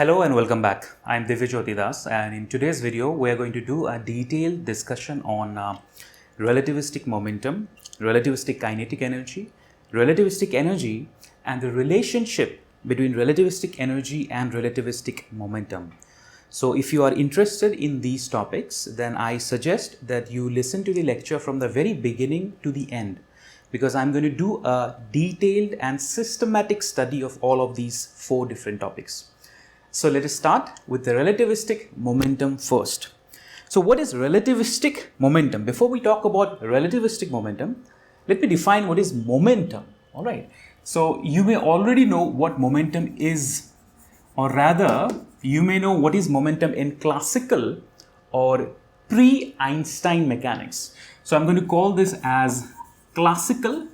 Hello and welcome back. I'm Divya Das, and in today's video we are going to do a detailed discussion on relativistic momentum, relativistic kinetic energy, relativistic energy, and the relationship between relativistic energy and relativistic momentum. So if you are interested in these topics, then I suggest that you listen to the lecture from the very beginning to the end, because I'm going to do a detailed and systematic study of all of these four different topics. So let us start with the relativistic momentum first. So what is relativistic momentum? Before we talk about relativistic momentum, let me define what is momentum. All right. So you may already know what momentum is, or rather you may know what is momentum in classical or pre-Einstein mechanics. So I'm going to call this as classical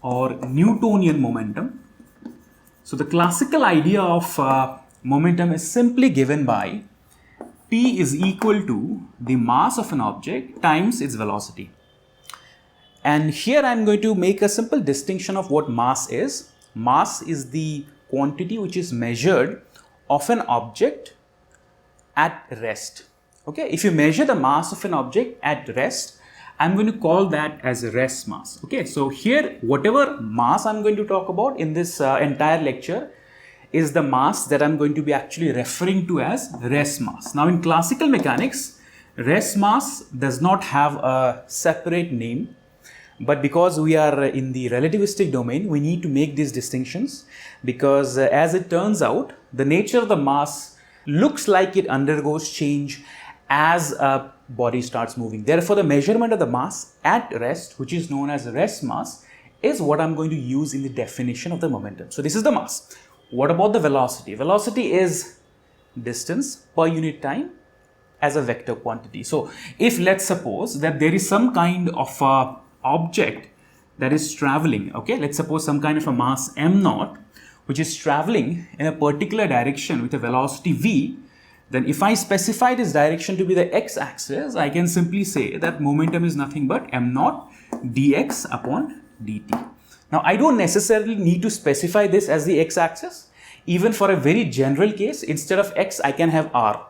or Newtonian momentum. So the classical idea of momentum is simply given by P is equal to the mass of an object times its velocity. And here I am going to make a simple distinction of what mass is. Mass is the quantity which is measured of an object at rest. Okay, if you measure the mass of an object at rest, I'm going to call that as rest mass. Okay, so here whatever mass I'm going to talk about in this entire lecture is the mass that I'm going to be actually referring to as rest mass. Now in classical mechanics, rest mass does not have a separate name, but because we are in the relativistic domain, we need to make these distinctions, because as it turns out, the nature of the mass looks like it undergoes change as a body starts moving. Therefore, the measurement of the mass at rest, which is known as rest mass, is what I'm going to use in the definition of the momentum. So this is the mass. What about the velocity? Velocity is distance per unit time as a vector quantity. So if let's suppose that there is some kind of a object that is traveling, okay, let's suppose some kind of a mass m0 which is traveling in a particular direction with a velocity v, then if I specify this direction to be the x-axis, I can simply say that momentum is nothing but m0 dx upon dt. Now, I don't necessarily need to specify this as the x-axis. Even for a very general case, instead of x, I can have r,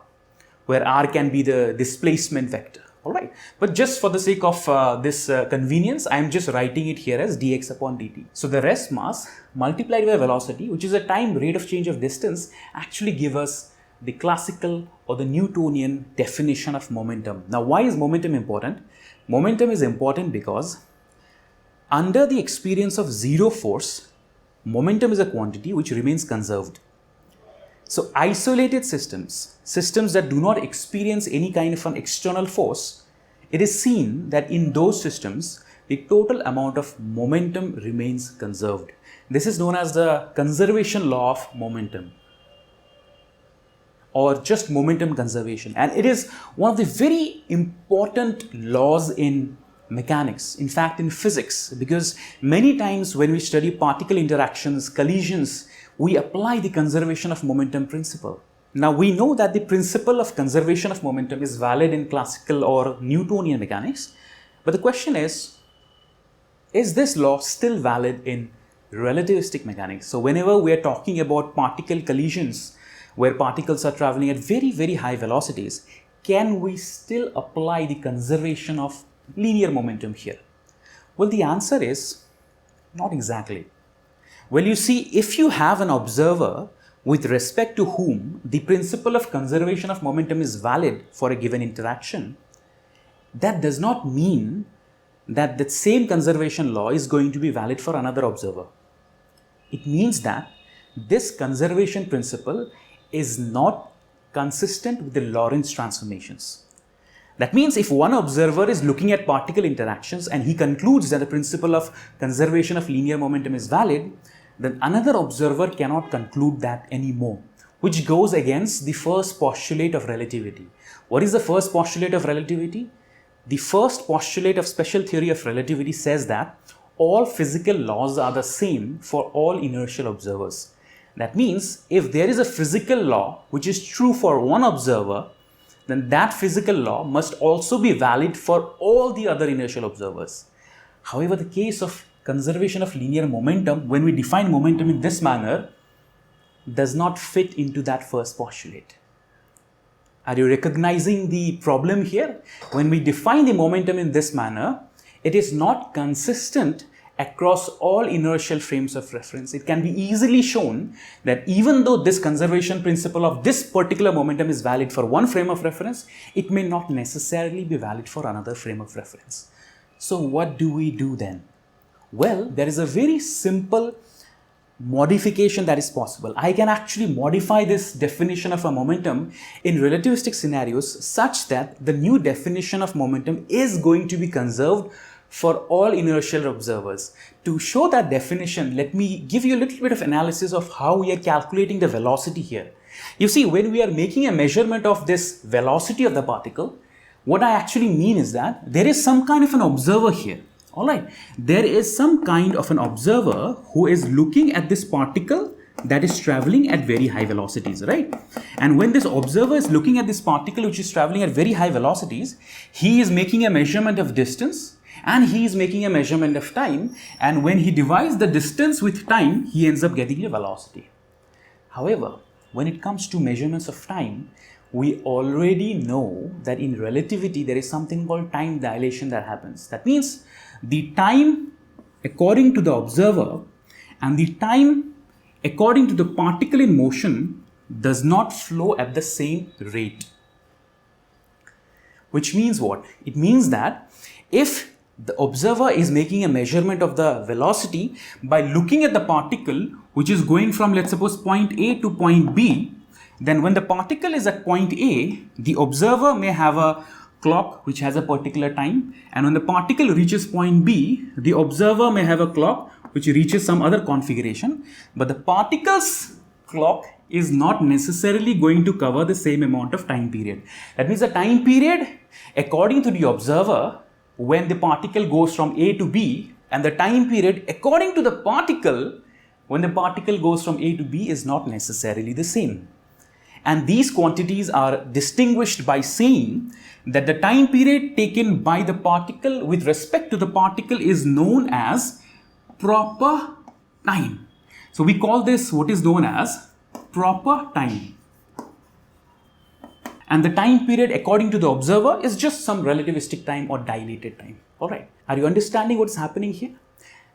where r can be the displacement vector. All right. But just for the sake of this convenience, I am just writing it here as dx upon dt. So the rest mass multiplied by velocity, which is a time rate of change of distance, actually give us the classical or the Newtonian definition of momentum. Now, why is momentum important? Momentum is important because under the experience of zero force, momentum is a quantity which remains conserved. So isolated systems that do not experience any kind of an external force, it is seen that in those systems, the total amount of momentum remains conserved. This is known as the conservation law of momentum, or just momentum conservation. And it is one of the very important laws in mechanics, in fact in physics, because many times when we study particle interactions, collisions, we apply the conservation of momentum principle. Now we know that the principle of conservation of momentum is valid in classical or Newtonian mechanics, but the question is this law still valid in relativistic mechanics? So whenever we are talking about particle collisions, where particles are traveling at very, very high velocities, can we still apply the conservation of linear momentum here? Well, the answer is not exactly. Well, you see, if you have an observer with respect to whom the principle of conservation of momentum is valid for a given interaction, that does not mean that the same conservation law is going to be valid for another observer. It means that this conservation principle is not consistent with the Lorentz transformations. That means if one observer is looking at particle interactions and he concludes that the principle of conservation of linear momentum is valid, then another observer cannot conclude that anymore, which goes against the first postulate of relativity. What is the first postulate of relativity? The first postulate of special theory of relativity says that all physical laws are the same for all inertial observers. That means if there is a physical law which is true for one observer, then that physical law must also be valid for all the other inertial observers. However, the case of conservation of linear momentum, when we define momentum in this manner, does not fit into that first postulate. Are you recognizing the problem here? When we define the momentum in this manner, it is not consistent across all inertial frames of reference. It can be easily shown that even though this conservation principle of this particular momentum is valid for one frame of reference, it may not necessarily be valid for another frame of reference. So what do we do then? Well, there is a very simple modification that is possible. I can actually modify this definition of a momentum in relativistic scenarios such that the new definition of momentum is going to be conserved for all inertial observers. To show that definition, let me give you a little bit of analysis of how we are calculating the velocity here. You see, when we are making a measurement of this velocity of the particle, what I actually mean is that there is some kind of an observer here. Alright, there is some kind of an observer who is looking at this particle that is traveling at very high velocities, right? And when this observer is looking at this particle which is traveling at very high velocities, he is making a measurement of distance and he is making a measurement of time, and when he divides the distance with time, he ends up getting a velocity. However, when it comes to measurements of time, we already know that in relativity there is something called time dilation that happens. That means the time according to the observer and the time according to the particle in motion does not flow at the same rate. Which means what? It means that if the observer is making a measurement of the velocity by looking at the particle which is going from, let's suppose, point A to point B, then when the particle is at point A, the observer may have a clock which has a particular time, and when the particle reaches point B, the observer may have a clock which reaches some other configuration, but the particle's clock is not necessarily going to cover the same amount of time period. That means the time period according to the observer when the particle goes from A to B, and the time period according to the particle when the particle goes from A to B is not necessarily the same. And these quantities are distinguished by saying that the time period taken by the particle with respect to the particle is known as proper time. So we call this what is known as proper time. And the time period according to the observer is just some relativistic time or dilated time. Alright, are you understanding what's happening here?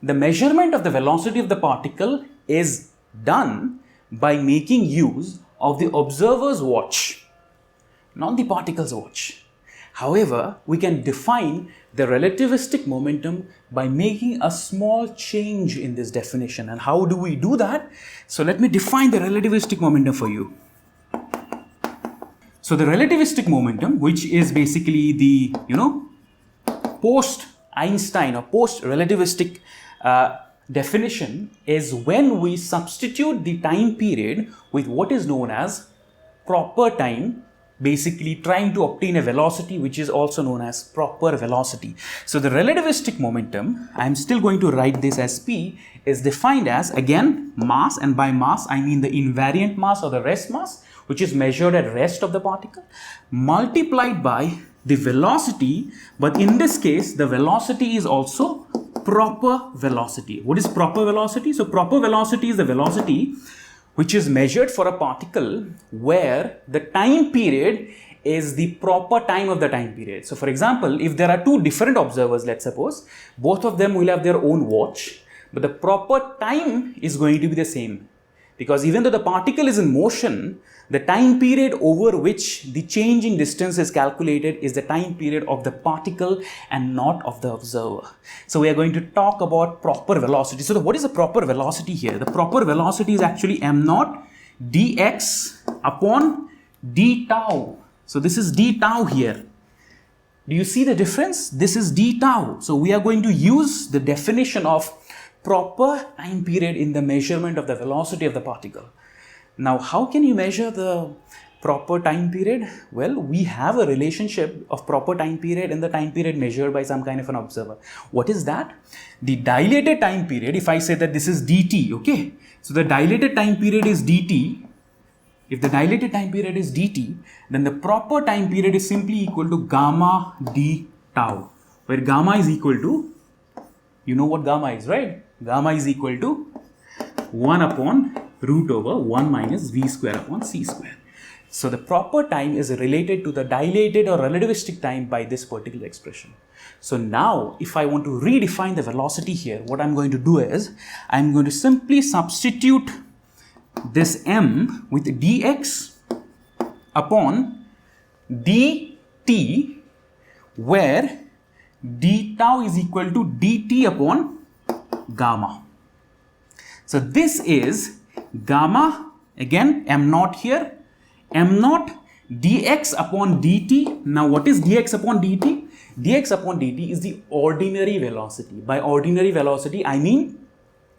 The measurement of the velocity of the particle is done by making use of the observer's watch, not the particle's watch. However, we can define the relativistic momentum by making a small change in this definition. And how do we do that? So let me define the relativistic momentum for you. So the relativistic momentum, which is basically the, post-Einstein or post-relativistic definition, is when we substitute the time period with what is known as proper time, basically trying to obtain a velocity which is also known as proper velocity. So the relativistic momentum, I am still going to write this as P, is defined as, again, mass, and by mass I mean the invariant mass or the rest mass, which is measured at rest of the particle, multiplied by the velocity, but in this case the velocity is also proper velocity. What is proper velocity? So proper velocity is the velocity which is measured for a particle where the time period is the proper time of the time period. So for example, if there are two different observers, let's suppose, both of them will have their own watch, but the proper time is going to be the same. Because even though the particle is in motion, the time period over which the change in distance is calculated is the time period of the particle and not of the observer. So we are going to talk about proper velocity. So what is the proper velocity here? The proper velocity is actually m naught dx upon d tau. So this is d tau here. Do you see the difference? This is d tau. So we are going to use the definition of proper time period in the measurement of the velocity of the particle. Now, how can you measure the proper time period? Well, we have a relationship of proper time period and the time period measured by some kind of an observer. What is that? The dilated time period, if I say that this is dt, okay? So the dilated time period is dt. If the dilated time period is dt, then the proper time period is simply equal to gamma d tau, where gamma is equal to, you know what gamma is, right? Gamma is equal to 1 upon root over 1 minus v square upon c square. So the proper time is related to the dilated or relativistic time by this particular expression. So now if I want to redefine the velocity here, what I'm going to do is I'm going to simply substitute this m with dx upon dt, where d tau is equal to dt upon gamma. So this is gamma, again m naught here, m naught dx upon dt. Now what is dx upon dt? Dx upon dt is the ordinary velocity. By ordinary velocity I mean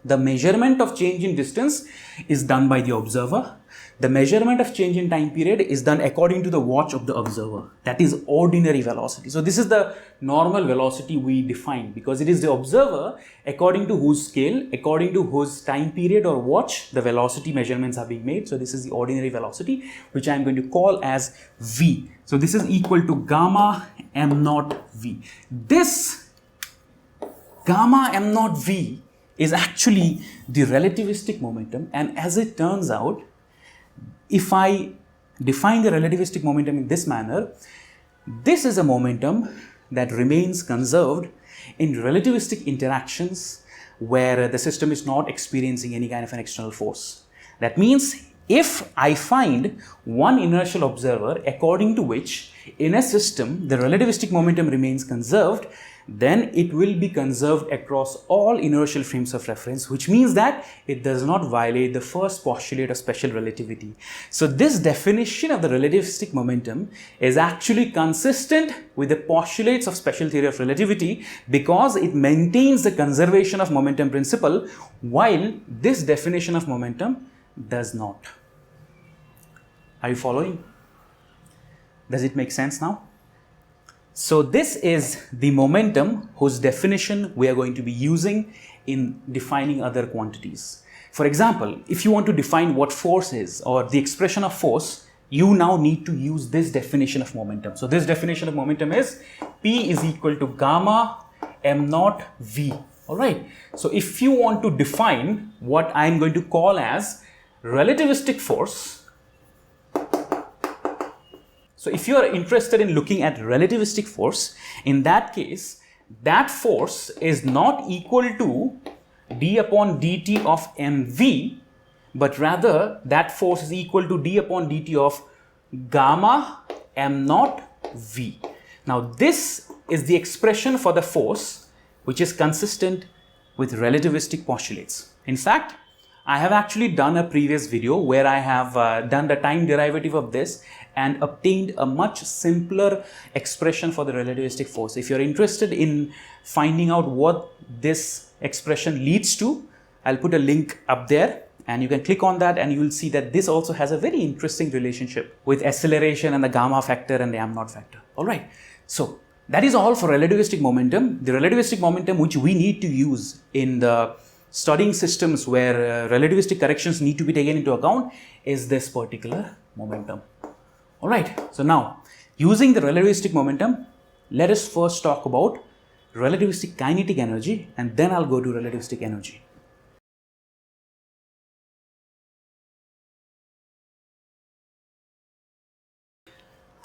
the measurement of change in distance is done by the observer. The measurement of change in time period is done according to the watch of the observer. That is ordinary velocity. So this is the normal velocity we define, because it is the observer according to whose scale, according to whose time period or watch the velocity measurements are being made. So this is the ordinary velocity, which I am going to call as v. So this is equal to gamma m naught v. This gamma m naught v is actually the relativistic momentum, and as it turns out, if I define the relativistic momentum in this manner, this is a momentum that remains conserved in relativistic interactions where the system is not experiencing any kind of an external force. That means if I find one inertial observer according to which in a system the relativistic momentum remains conserved, then it will be conserved across all inertial frames of reference, which means that it does not violate the first postulate of special relativity. So this definition of the relativistic momentum is actually consistent with the postulates of special theory of relativity, because it maintains the conservation of momentum principle, while this definition of momentum does not. Are you following? Does it make sense now? So this is the momentum whose definition we are going to be using in defining other quantities. For example, if you want to define what force is or the expression of force, you now need to use this definition of momentum. So this definition of momentum is P is equal to gamma m naught v. All right. So if you want to define what I am going to call as relativistic force, so if you are interested in looking at relativistic force, in that case, that force is not equal to d upon dt of mv, but rather that force is equal to d upon dt of gamma m naught v. Now this is the expression for the force which is consistent with relativistic postulates. In fact, I have actually done a previous video where I have done the time derivative of this and obtained a much simpler expression for the relativistic force. If you're interested in finding out what this expression leads to, I'll put a link up there and you can click on that and you will see that this also has a very interesting relationship with acceleration and the gamma factor and the m naught factor. All right. So that is all for relativistic momentum. The relativistic momentum which we need to use in the studying systems where relativistic corrections need to be taken into account is this particular momentum. All right. So now, using the relativistic momentum, let us first talk about relativistic kinetic energy, and then I'll go to relativistic energy.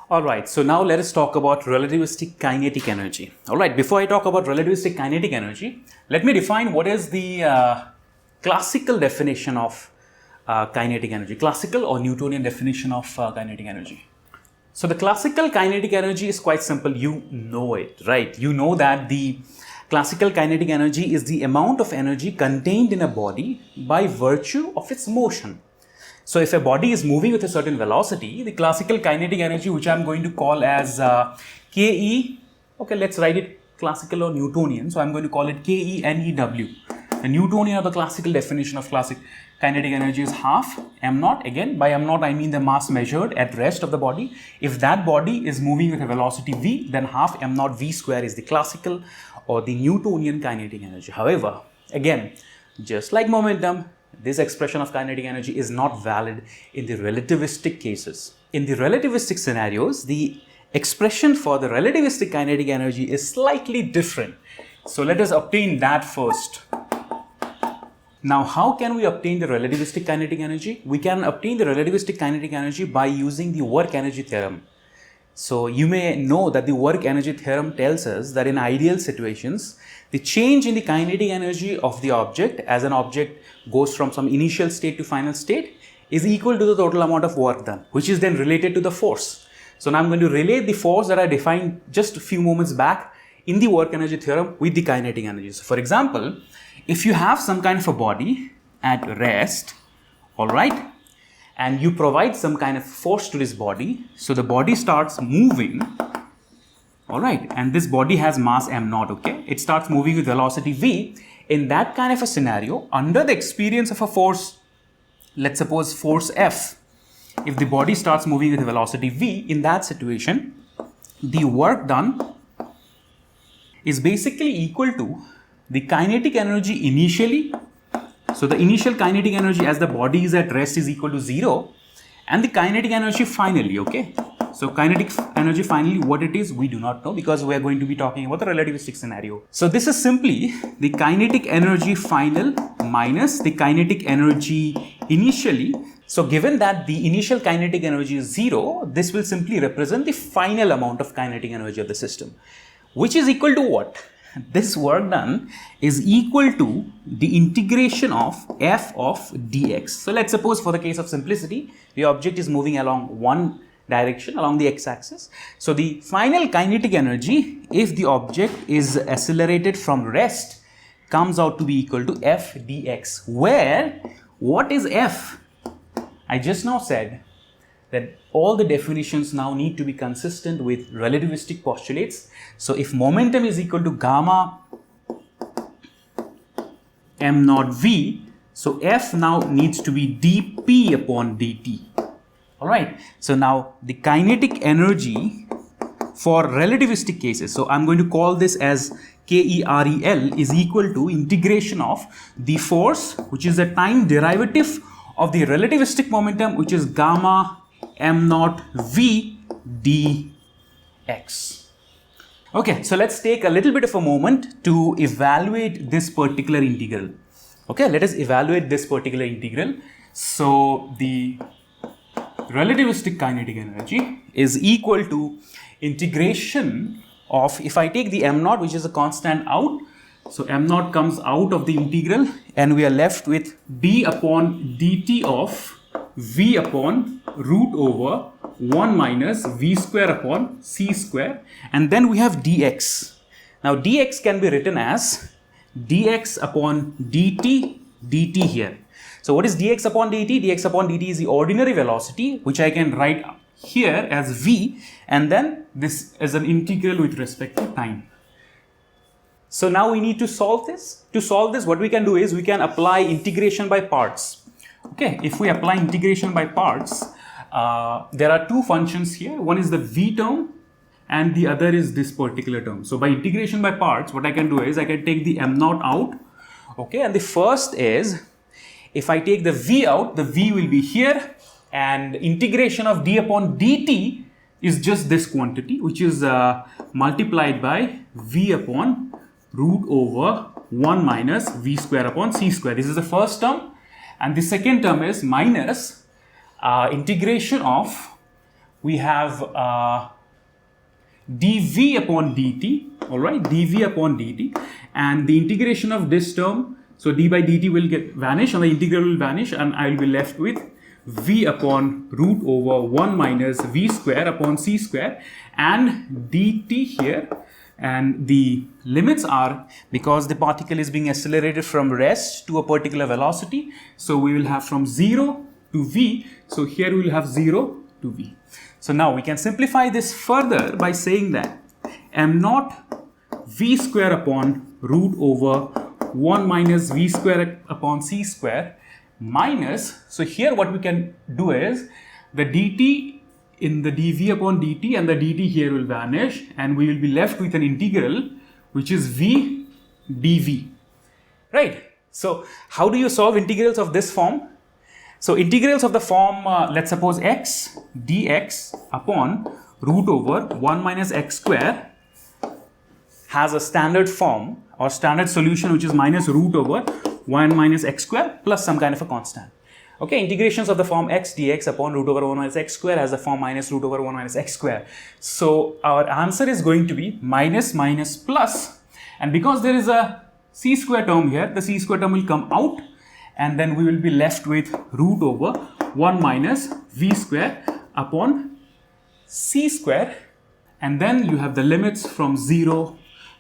All right. So now let us talk about relativistic kinetic energy. All right. Before I talk about relativistic kinetic energy, let me define what is the classical definition of kinetic energy, classical or Newtonian definition of kinetic energy. So the classical kinetic energy is quite simple. You know it, right? You know that the classical kinetic energy is the amount of energy contained in a body by virtue of its motion. So if a body is moving with a certain velocity, the classical kinetic energy, which I'm going to call as KE, okay, let's write it classical or Newtonian. So I'm going to call it KENEW. The Newtonian or the classical definition of classic kinetic energy is half m naught. Again, by m naught I mean the mass measured at rest of the body. If that body is moving with a velocity v, then half m naught v square is the classical or the Newtonian kinetic energy. However, again, just like momentum, this expression of kinetic energy is not valid in the relativistic cases. In the relativistic scenarios, the expression for the relativistic kinetic energy is slightly different. So let us obtain that first. Now, how can we obtain the relativistic kinetic energy? We can obtain the relativistic kinetic energy by using the work energy theorem. So you may know that the work energy theorem tells us that in ideal situations, the change in the kinetic energy of the object as an object goes from some initial state to final state is equal to the total amount of work done, which is then related to the force. So now I'm going to relate the force that I defined just a few moments back in the work energy theorem with the kinetic energy. So for example, if you have some kind of a body at rest, all right, and you provide some kind of force to this body, so the body starts moving, all right, and this body has mass m0, okay, it starts moving with velocity v. In that kind of a scenario, under the experience of a force, let's suppose force F, if the body starts moving with velocity v, in that situation, the work done is basically equal to the kinetic energy initially. So the initial kinetic energy as the body is at rest is equal to 0, and the kinetic energy finally, okay. So kinetic energy finally, what it is, we do not know, because we are going to be talking about the relativistic scenario. So this is simply the kinetic energy final minus the kinetic energy initially. So given that the initial kinetic energy is 0, this will simply represent the final amount of kinetic energy of the system, which is equal to what? This work done is equal to the integration of f of dx. So let's suppose for the case of simplicity, the object is moving along one direction along the x-axis. So the final kinetic energy, if the object is accelerated from rest, comes out to be equal to f dx, where what is f? I just now said that all the definitions now need to be consistent with relativistic postulates. So if momentum is equal to gamma m0 v, so F now needs to be dp upon dt. All right. So now the kinetic energy for relativistic cases, so I'm going to call this as KEREL, is equal to integration of the force, which is the time derivative of the relativistic momentum, which is gamma m0 v dx. Okay, so let's take a little bit of a moment to evaluate this particular integral. Okay, let us evaluate this particular integral. So the relativistic kinetic energy is equal to integration of, if I take the m0, which is a constant out, so m0 comes out of the integral and we are left with d upon dt of v upon root over 1 minus v square upon c square, and then we have dx. Now dx can be written as dx upon dt here. So what is dx upon dt? Dx upon dt is the ordinary velocity, which I can write here as v, and then this is an integral with respect to time. So now we need to solve this. To solve this, what we can do is we can apply integration by parts. Okay, if we apply integration by parts, there are two functions here. One is the v term and the other is this particular term. So by integration by parts, what I can do is I can take the m0 out. Okay, and the first is, if I take the v out, the v will be here, and integration of d upon dt is just this quantity, which is multiplied by v upon root over 1 minus v square upon c square. This is the first term. And the second term is minus integration of, we have dv upon dt, all right, dv upon dt, and the integration of this term, so d by dt will vanish and the integral will vanish, and I will be left with v upon root over 1 minus v square upon c square and dt here. And the limits are, because the particle is being accelerated from rest to a particular velocity, so we will have from 0 to v. So here we will have 0 to v. So now we can simplify this further by saying that m0 v square upon root over 1 minus v square upon c square minus, so here what we can do is the dt in the dv upon dt, and the dt here will vanish, and we will be left with an integral which is v dv, right? So how do you solve integrals of this form? So integrals of the form, let's suppose x dx upon root over 1 minus x square has a standard form or standard solution, which is minus root over 1 minus x square plus some kind of a constant. Okay, integrations of the form x dx upon root over 1 minus x square has the form minus root over 1 minus x square. So our answer is going to be minus minus plus, and because there is a c square term here, the c square term will come out, and then we will be left with root over 1 minus v square upon c square, and then you have the limits from 0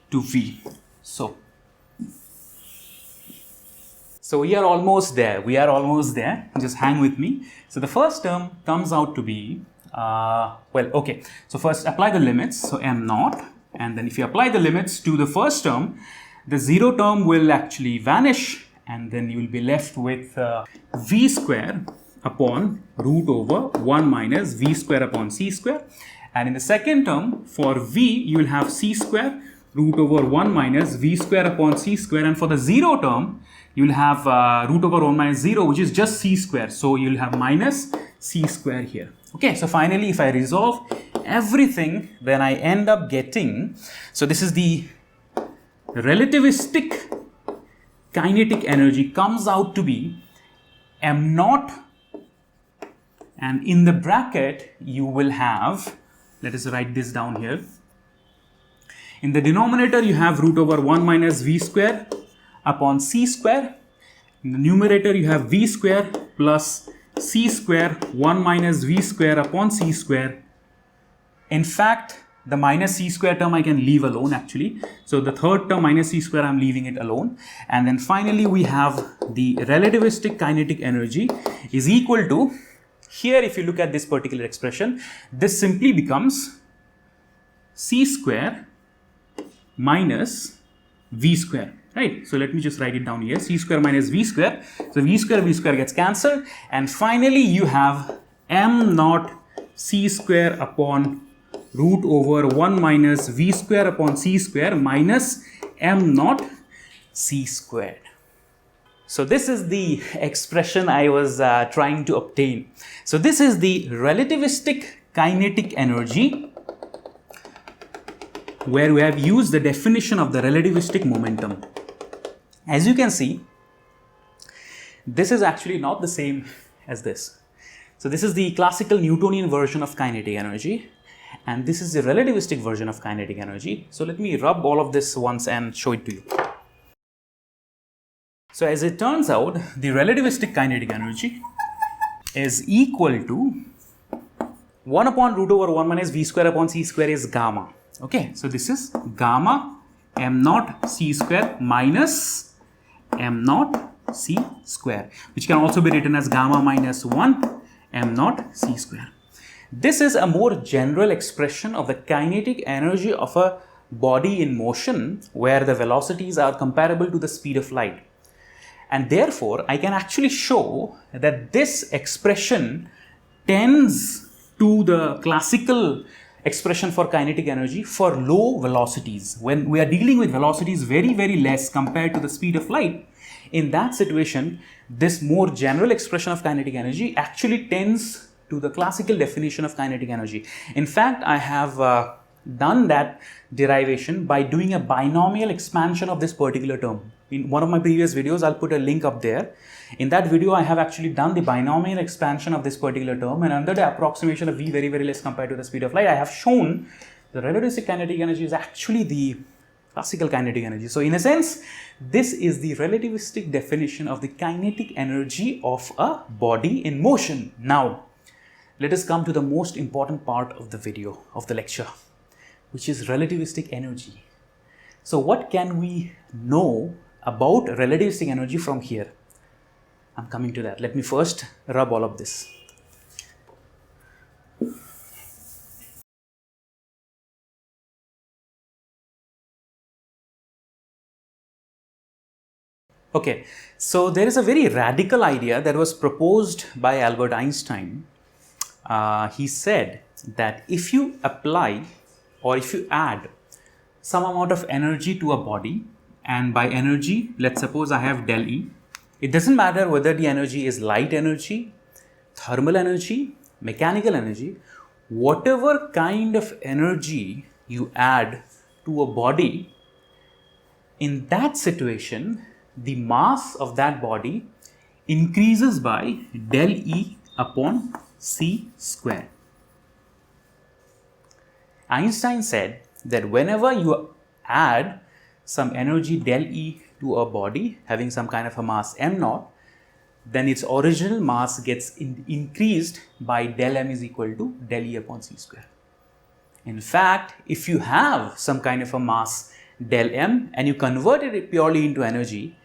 to v. So we are almost there. Just hang with me. So the first term comes out to be, so first apply the limits. So m naught, and then if you apply the limits to the first term, the 0 term will actually vanish, and then you will be left with v square upon root over 1 minus v square upon c square. And in the second term, for v, you will have c square root over 1 minus v square upon c square. And for the 0 term, you will have root over 1 minus 0, which is just c square. So you will have minus c square here. Okay, so finally, if I resolve everything, then I end up getting, so this is the relativistic kinetic energy comes out to be m naught, and in the bracket, you will have, let us write this down here. In the denominator, you have root over 1 minus v square upon c square. In the numerator, you have v square plus c square 1 minus v square upon c square. In fact, the minus c square term I can leave alone actually. So the third term minus c square, I'm leaving it alone. And then finally, we have the relativistic kinetic energy is equal to, here if you look at this particular expression, this simply becomes c square minus v square, right? So let me just write it down here, c square minus v square. So v square gets cancelled, and finally you have m naught c square upon root over 1 minus v square upon c square minus m naught c squared. So this is the expression I was trying to obtain. So this is the relativistic kinetic energy, where we have used the definition of the relativistic momentum. As you can see, this is actually not the same as this. So this is the classical Newtonian version of kinetic energy, and this is the relativistic version of kinetic energy. So let me rub all of this once and show it to you. So as it turns out, the relativistic kinetic energy is equal to 1 upon root over 1 minus v square upon c square is gamma. Okay, so this is gamma m naught c square minus m naught c square, which can also be written as gamma minus 1 m naught c square. This is a more general expression of the kinetic energy of a body in motion, where the velocities are comparable to the speed of light. And therefore, I can actually show that this expression tends to the classical expression for kinetic energy for low velocities. When we are dealing with velocities very, very less compared to the speed of light, in that situation, this more general expression of kinetic energy actually tends to the classical definition of kinetic energy. In fact, I have done that derivation by doing a binomial expansion of this particular term. In one of my previous videos, I'll put a link up there. In that video, I have actually done the binomial expansion of this particular term, and under the approximation of v very, very less compared to the speed of light, I have shown the relativistic kinetic energy is actually the classical kinetic energy. So in a sense, this is the relativistic definition of the kinetic energy of a body in motion. Now, let us come to the most important part of the video, of the lecture, which is relativistic energy. So what can we know about relativistic energy from here? I'm coming to that. Let me first rub all of this. Okay, so there is a very radical idea that was proposed by Albert Einstein. He said that if you apply or if you add some amount of energy to a body, and by energy, let's suppose I have del E. It doesn't matter whether the energy is light energy, thermal energy, mechanical energy, whatever kind of energy you add to a body, in that situation, the mass of that body increases by del E upon c square. Einstein said that whenever you add some energy del E to a body having some kind of a mass m naught, then its original mass gets increased by del m is equal to del E upon c square. In fact, if you have some kind of a mass del m and you converted it purely into energy,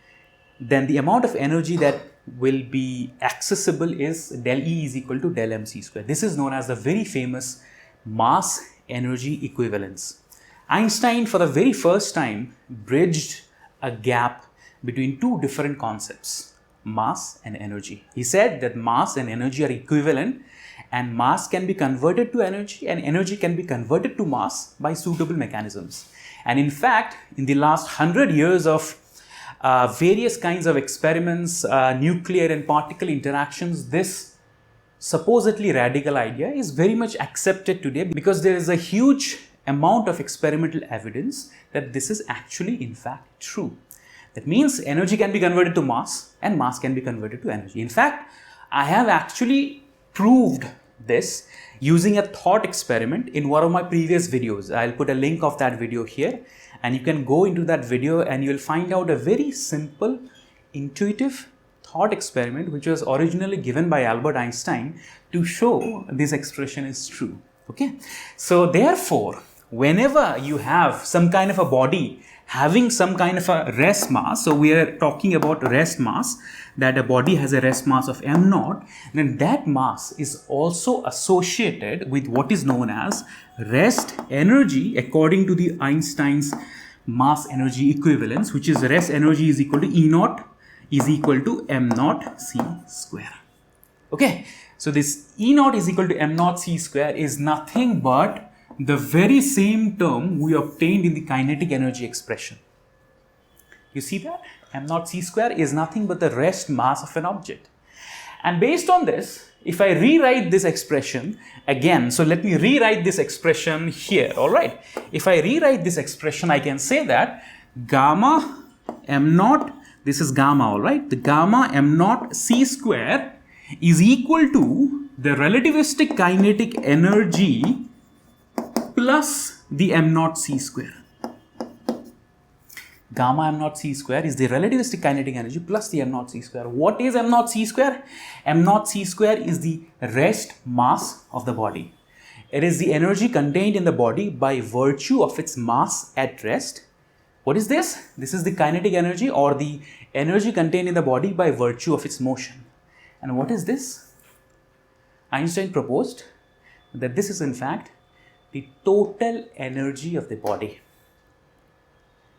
then the amount of energy that will be accessible is del E is equal to del m c square. This is known as the very famous mass energy equivalence. Einstein, for the very first time, bridged a gap between two different concepts, mass and energy. He said that mass and energy are equivalent, and mass can be converted to energy and energy can be converted to mass by suitable mechanisms. And in fact, in the last 100 years of various kinds of experiments, nuclear and particle interactions, this supposedly radical idea is very much accepted today because there is a huge amount of experimental evidence that this is actually in fact true. That means energy can be converted to mass and mass can be converted to energy. In fact, I have actually proved this using a thought experiment in one of my previous videos. I'll put a link of that video here and you can go into that video and you'll find out a very simple, intuitive thought experiment which was originally given by Albert Einstein to show this expression is true. Okay, so therefore, whenever you have some kind of a body having some kind of a rest mass, so we are talking about rest mass, that a body has a rest mass of m naught, then that mass is also associated with what is known as rest energy according to the Einstein's mass energy equivalence, which is rest energy is equal to E naught is equal to m naught c square. Okay, so this E naught is equal to m naught c square is nothing but the very same term we obtained in the kinetic energy expression. You see that? M naught c square is nothing but the rest mass of an object. And based on this, if I rewrite this expression again, so let me rewrite this expression here, alright. If I rewrite this expression, I can say that gamma m naught, this is gamma, alright, the gamma m naught c square is equal to the relativistic kinetic energy plus the m naught c square. Gamma m naught c square is the relativistic kinetic energy plus the m naught c square. What is m naught c square? M naught c square is the rest mass of the body. It is the energy contained in the body by virtue of its mass at rest. What is this? This is the kinetic energy or the energy contained in the body by virtue of its motion. And what is this? Einstein proposed that this is in fact the total energy of the body.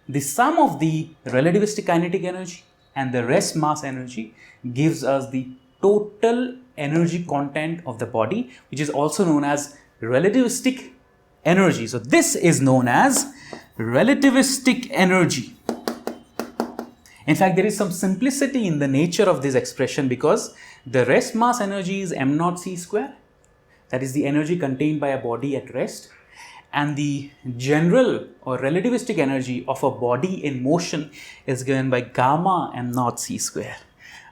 The sum of the relativistic kinetic energy and the rest mass energy gives us the total energy content of the body, which is also known as relativistic energy. So this is known as relativistic energy. In fact, there is some simplicity in the nature of this expression because the rest mass energy is m naught c square, that is the energy contained by a body at rest, and the general or relativistic energy of a body in motion is given by gamma m naught c square.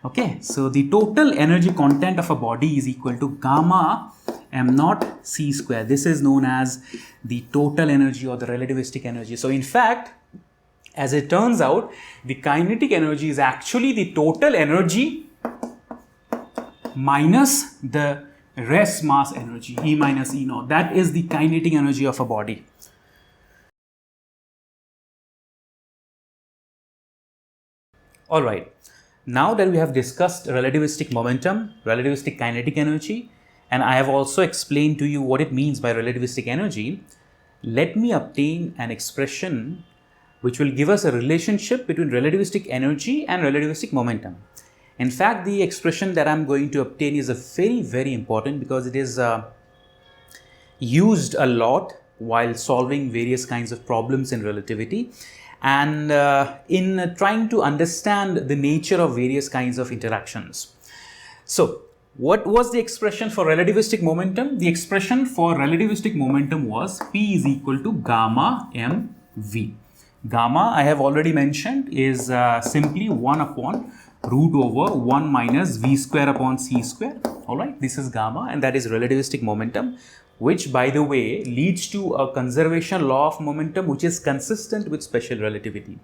Okay, so the total energy content of a body is equal to gamma m naught c square. This is known as the total energy or the relativistic energy. So in fact, as it turns out, the kinetic energy is actually the total energy minus the rest mass energy, E minus E naught. That is the kinetic energy of a body. Alright, now that we have discussed relativistic momentum, relativistic kinetic energy, and I have also explained to you what it means by relativistic energy, let me obtain an expression which will give us a relationship between relativistic energy and relativistic momentum. In fact, the expression that I am going to obtain is a very important because it is used a lot while solving various kinds of problems in relativity and in trying to understand the nature of various kinds of interactions. So, what was the expression for relativistic momentum? The expression for relativistic momentum was P is equal to gamma m v. Gamma, I have already mentioned, is simply 1 upon root over 1 minus v square upon c square. Alright, this is gamma, and that is relativistic momentum, which by the way leads to a conservation law of momentum which is consistent with special relativity.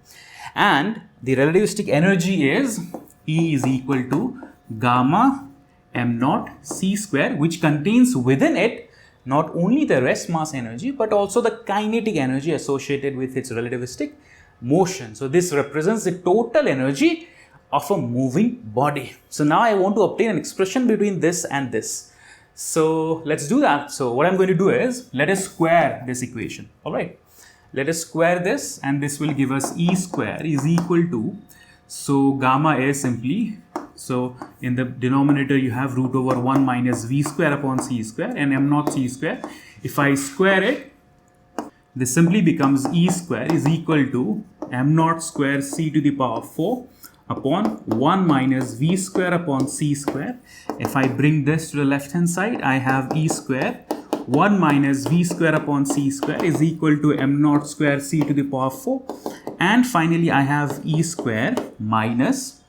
And the relativistic energy is E is equal to gamma m naught c square, which contains within it not only the rest mass energy but also the kinetic energy associated with its relativistic motion. So this represents the total energy of a moving body. So now I want to obtain an expression between this and this. So let's do that. So what I'm going to do is, let us square this equation. All right, let us square this, and this will give us E square is equal to, so gamma is simply, so in the denominator you have root over 1 minus v square upon c square and m naught c square. If I square it, this simply becomes E square is equal to m naught square c to the power 4 upon 1 minus v square upon c square. If I bring this to the left hand side, I have E square 1 minus v square upon c square is equal to m naught square c to the power 4. And finally, I have E square minus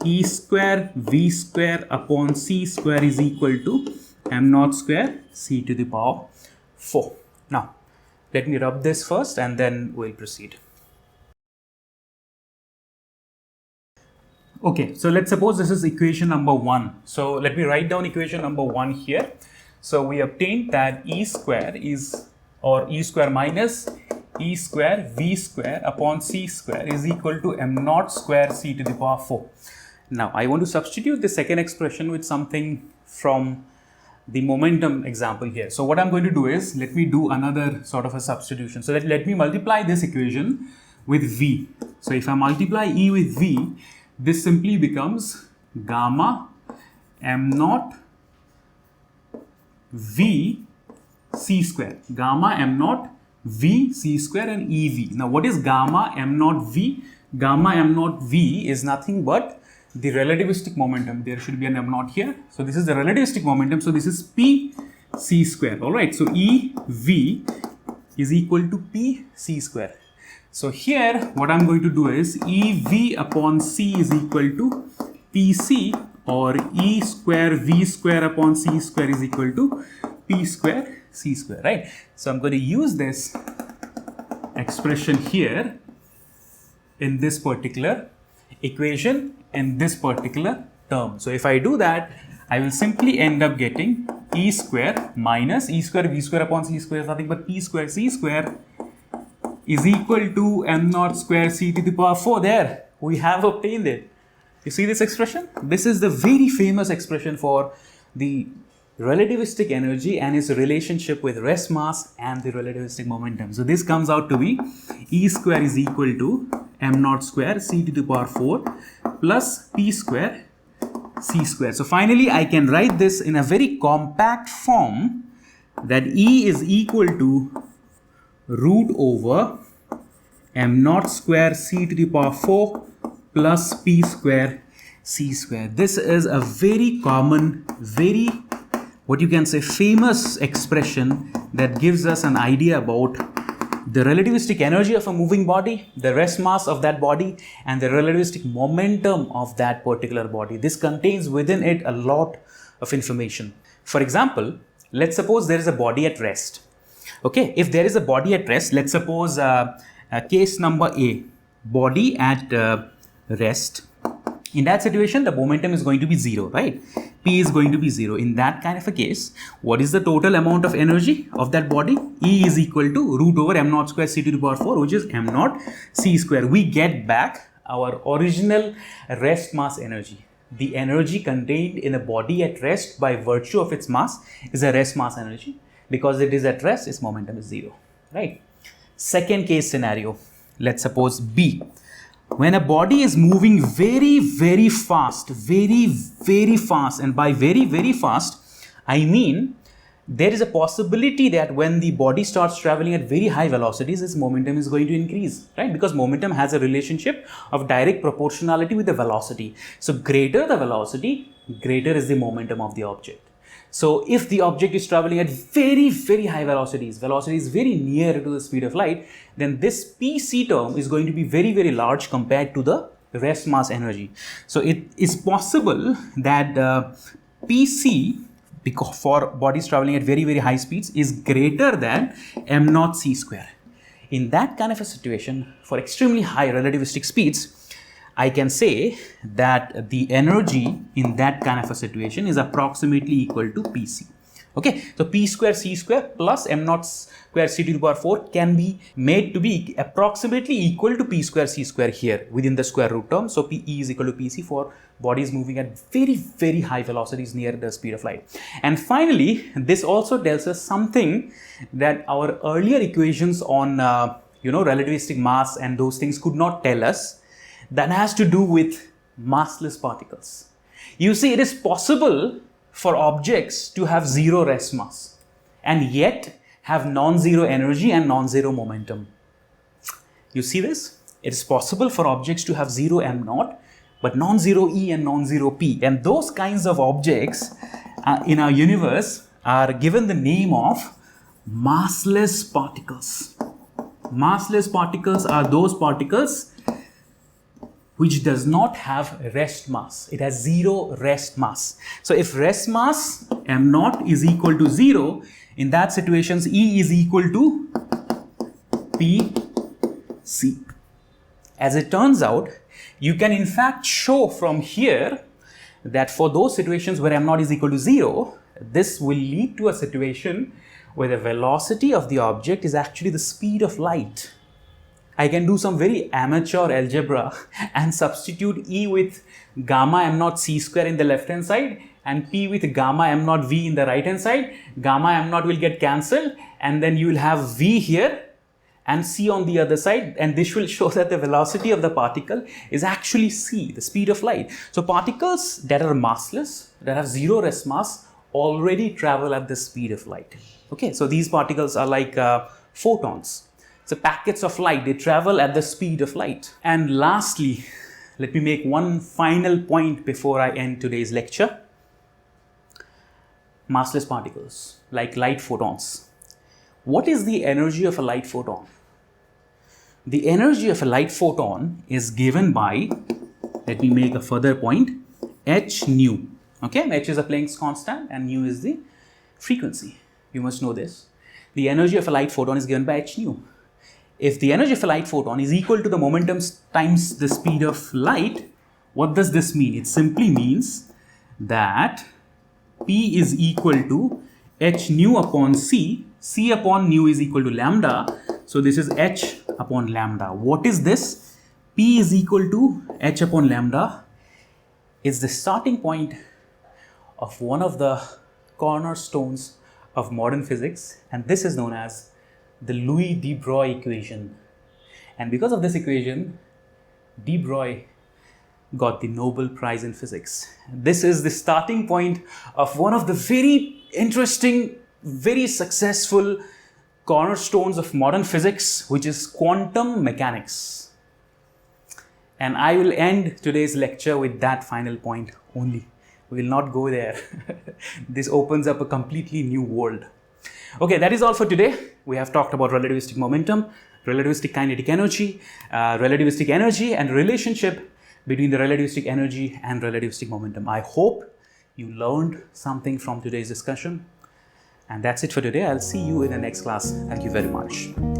E square v square upon c square is equal to m naught square c to the power 4. Now, let me rub this first and then we'll proceed. Okay, so let's suppose this is equation number 1. So let me write down equation number 1 here. So we obtained that E square is, or E square minus E square v square upon c square is equal to m naught square c to the power 4. Now I want to substitute the second expression with something from the momentum example here. So what I'm going to do is, let me do another sort of a substitution. So let me multiply this equation with v. So if I multiply E with v, this simply becomes gamma m naught v c square, gamma m naught v c square and ev. Now what is gamma m naught v? Gamma m naught v is nothing but the relativistic momentum. There should be an m naught here. So this is the relativistic momentum. So this is p c square. All right. So ev is equal to p c square. So here what I'm going to do is ev upon c is equal to pc, or e square v square upon c square is equal to p square c square, right? So I'm going to use this expression here in this particular equation in this particular term. So if I do that, I will simply end up getting e square minus e square v square upon c square is nothing but p square c square is equal to m naught square c to the power 4. There, we have obtained it. You see this expression? This is the very famous expression for the relativistic energy and its relationship with rest mass and the relativistic momentum. So this comes out to be E square is equal to m naught square c to the power 4 plus p square c square. So finally, I can write this in a very compact form, that E is equal to root over m naught square c to the power 4 plus p square c square. This is a very common, very, what you can say, famous expression that gives us an idea about the relativistic energy of a moving body, the rest mass of that body, and the relativistic momentum of that particular body. This contains within it a lot of information. For example, let's suppose there is a body at rest. Okay, if there is a body at rest, let's suppose case number A, body at rest. In that situation, the momentum is going to be 0, right? P is going to be 0. In that kind of a case, what is the total amount of energy of that body? E is equal to root over m naught square c to the power 4, which is m naught c square. We get back our original rest mass energy. The energy contained in a body at rest by virtue of its mass is a rest mass energy. Because it is at rest, its momentum is 0, right? Second case scenario, let's suppose B. When a body is moving very, very fast, and by very fast, I mean there is a possibility that when the body starts traveling at very high velocities, its momentum is going to increase, right? Because momentum has a relationship of direct proportionality with the velocity. So greater the velocity, greater is the momentum of the object. So if the object is traveling at very, very high velocities, velocities very near to the speed of light, then this PC term is going to be very, very large compared to the rest mass energy. So it is possible that PC, because for bodies traveling at very, very high speeds, is greater than m naught c square. In that kind of a situation, for extremely high relativistic speeds, I can say that the energy in that kind of a situation is approximately equal to PC. Okay, so P square C square plus m naught square C to the power 4 can be made to be approximately equal to P square C square here within the square root term. So PE is equal to PC for bodies moving at very, very high velocities near the speed of light. And finally, this also tells us something that our earlier equations on relativistic mass and those things could not tell us. That has to do with massless particles. You see, it is possible for objects to have zero rest mass and yet have non-zero energy and non-zero momentum. You see this? It is possible for objects to have zero m naught but non-zero E and non-zero P, and those kinds of objects in our universe are given the name of massless particles. Massless particles are those particles which does not have rest mass. It has zero rest mass. So if rest mass m naught is equal to 0, in that situations E is equal to PC. As it turns out, you can in fact show from here that for those situations where m naught is equal to 0, this will lead to a situation where the velocity of the object is actually the speed of light. I can do some very amateur algebra and substitute E with gamma m naught c square in the left hand side and P with gamma m naught v in the right hand side. Gamma m naught will get cancelled and then you will have v here and c on the other side, and this will show that the velocity of the particle is actually c, the speed of light. So particles that are massless, that have zero rest mass, already travel at the speed of light. Okay, so these particles are like photons. So packets of light, they travel at the speed of light. And lastly, let me make one final point before I end today's lecture. Massless particles, like light photons. What is the energy of a light photon? The energy of a light photon is given by, let me make a further point, h nu. Okay, h is a Planck's constant and nu is the frequency. You must know this. The energy of a light photon is given by h nu. If the energy of a light photon is equal to the momentum times the speed of light, what does this mean? It simply means that P is equal to h nu upon c. C upon nu is equal to lambda. So this is h upon lambda. What is this? P is equal to h upon lambda. It's the starting point of one of the cornerstones of modern physics, and this is known as the Louis de Broglie equation. And because of this equation, de Broglie got the Nobel Prize in Physics. This is the starting point of one of the very interesting, very successful cornerstones of modern physics, which is quantum mechanics. And I will end today's lecture with that final point only. We will not go there. This opens up a completely new world. Okay, that is all for today. We have talked about relativistic momentum, relativistic kinetic energy, relativistic energy, and relationship between the relativistic energy and relativistic momentum. I hope you learned something from today's discussion. And that's it for today. I'll see you in the next class. Thank you very much.